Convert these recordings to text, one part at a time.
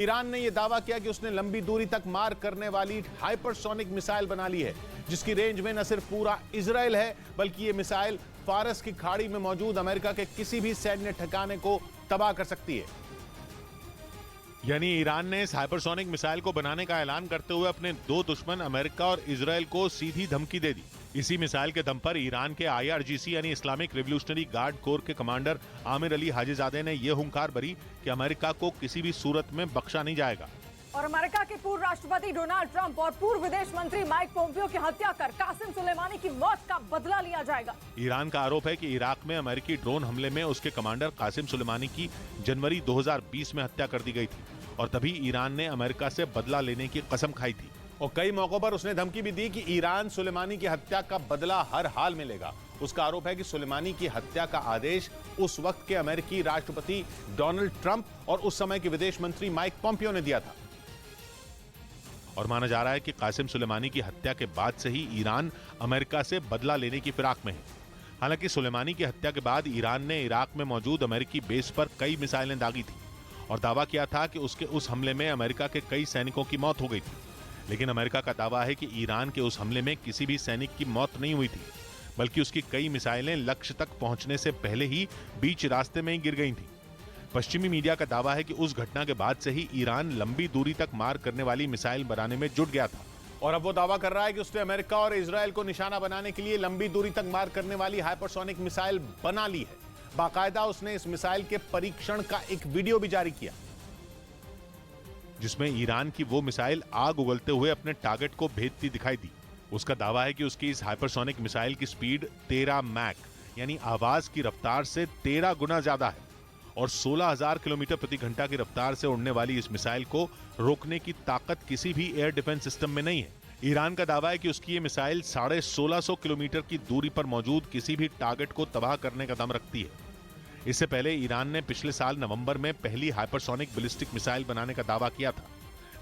Iran ने यह दावा किया कि उसने लंबी दूरी तक मार करने वाली हाइपरसोनिक मिसाइल बना ली है, जिसकी रेंज में न सिर्फ पूरा इजराइल है बल्कि यह मिसाइल फारस की खाड़ी में मौजूद अमेरिका के किसी भी सैन्य ठिकाने को तबाह कर सकती है। यानी ईरान ने इस हाइपरसोनिक मिसाइल को बनाने का ऐलान करते हुए अपने दो दुश्मन अमेरिका और इजराइल को सीधी धमकी दे दी। इसी मिसाइल के दम पर ईरान के IRGC यानी इस्लामिक रिवॉल्यूशनरी गार्ड कोर के कमांडर आमिर अली हाजीजादे ने यह हुंकार भरी कि अमेरिका को किसी भी सूरत में बख्शा नहीं जाएगा। और अमेरिका के पूर्व राष्ट्रपति डोनाल्ड ट्रंप और पूर्व विदेश मंत्री माइक पोम्पियो की हत्या कर कासिम सुलेमानी की मौत का बदला लिया जाएगा। ईरान का आरोप है कि इराक में अमेरिकी ड्रोन हमले में उसके कमांडर कासिम सुलेमानी की जनवरी 2020 में हत्या कर दी गई थी और तभी ईरान ने अमेरिका से बदला लेने की कसम खाई थी और कई मौकों पर उसने धमकी भी दी कि ईरान सुलेमानी की हत्या का बदला हर हाल में लेगा। उसका आरोप है कि सुलेमानी की हत्या का आदेश उस वक्त के अमेरिकी राष्ट्रपति डोनाल्ड ट्रंप और उस समय के विदेश मंत्री माइक पोम्पियो ने दिया था। और माना जा रहा है कि कासिम सुलेमानी की हत्या के बाद से ही ईरान अमेरिका से बदला लेने की फिराक में है। हालांकि सुलेमानी की हत्या के बाद ईरान ने इराक में मौजूद अमेरिकी बेस पर कई मिसाइलें दागी थी और दावा किया था कि उसके उस हमले में अमेरिका के कई सैनिकों की मौत हो गई थी। लेकिन अमेरिका का दावा है कि ईरान के उस हमले में किसी भी सैनिक की मौत नहीं हुई थी, बल्कि उसकी कई मिसाइलें लक्ष्य तक पहुंचने से पहले ही बीच रास्ते में ही गिर गई थीं। पश्चिमी मीडिया का दावा है कि उस घटना के बाद से ही ईरान लंबी दूरी तक मार करने वाली मिसाइल बनाने में जुट गया था और अब वो दावा कर रहा है कि उसने अमेरिका और इजराइल को निशाना बनाने के लिए लंबी दूरी तक मार करने वाली हाइपरसोनिक मिसाइल बना ली है। बाकायदा उसने इस मिसाइल के परीक्षण का एक वीडियो भी जारी किया जिसमें ईरान की वो मिसाइल आग उगलते हुए अपने टारगेट को भेदती दिखाई दी। उसका दावा है कि उसकी इस हाइपरसोनिक मिसाइल की स्पीड 13 मैक यानी आवाज की रफ्तार से 13 गुना ज्यादा है और 16,000 किलोमीटर प्रति घंटा की रफ्तार से उड़ने वाली इस मिसाइल को रोकने की ताकत किसी भी एयर डिफेंस सिस्टम में नहीं है। ईरान का दावा है कि उसकी ये मिसाइल 1650 किलोमीटर की दूरी पर मौजूद किसी भी टारगेट को तबाह करने का दम रखती है। इससे पहले ईरान ने पिछले साल नवंबर में पहली हाइपरसोनिक बैलिस्टिक मिसाइल बनाने का दावा किया था,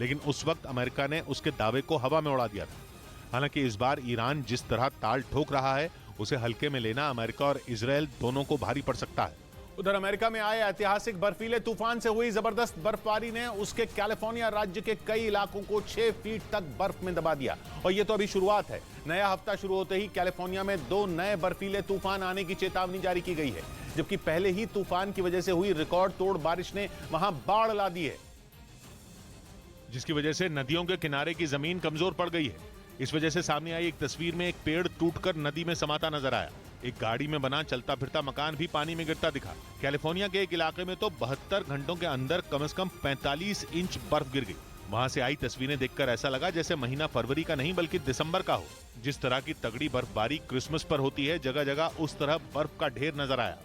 लेकिन उस वक्त अमेरिका ने उसके दावे को हवा में उड़ा दिया था। हालांकि इस बार ईरान जिस तरह ताल ठोक रहा है उसे हल्के में लेना अमेरिका और इजराइल दोनों को भारी पड़ सकता है। उधर अमेरिका में आए ऐतिहासिक बर्फीले तूफान से हुई जबरदस्त बर्फबारी ने उसके कैलिफोर्निया राज्य के कई इलाकों को 6 फीट तक बर्फ में दबा दिया और ये तो अभी शुरुआत है। नया हफ्ता शुरू होते ही कैलिफोर्निया में 2 नए बर्फीले तूफान आने की चेतावनी जारी की गई है, जबकि पहले ही तूफान की वजह से हुई रिकॉर्ड तोड़ बारिश ने वहां बाढ़ ला दी है, जिसकी वजह से नदियों के किनारे की जमीन कमजोर पड़ गई है। इस वजह से सामने आई एक तस्वीर में एक पेड़ टूटकर नदी में समाता नजर आया। एक गाड़ी में बना चलता फिरता मकान भी पानी में गिरता दिखा। कैलिफोर्निया के एक इलाके में तो 72 घंटों के अंदर कम से कम 45 इंच बर्फ गिर गई। वहां से आई तस्वीरें देखकर ऐसा लगा जैसे महीना फरवरी का नहीं बल्कि दिसंबर का हो। जिस तरह की तगड़ी बर्फबारी क्रिसमस पर होती है, जगह जगह उस तरह बर्फ का ढेर नजर आया।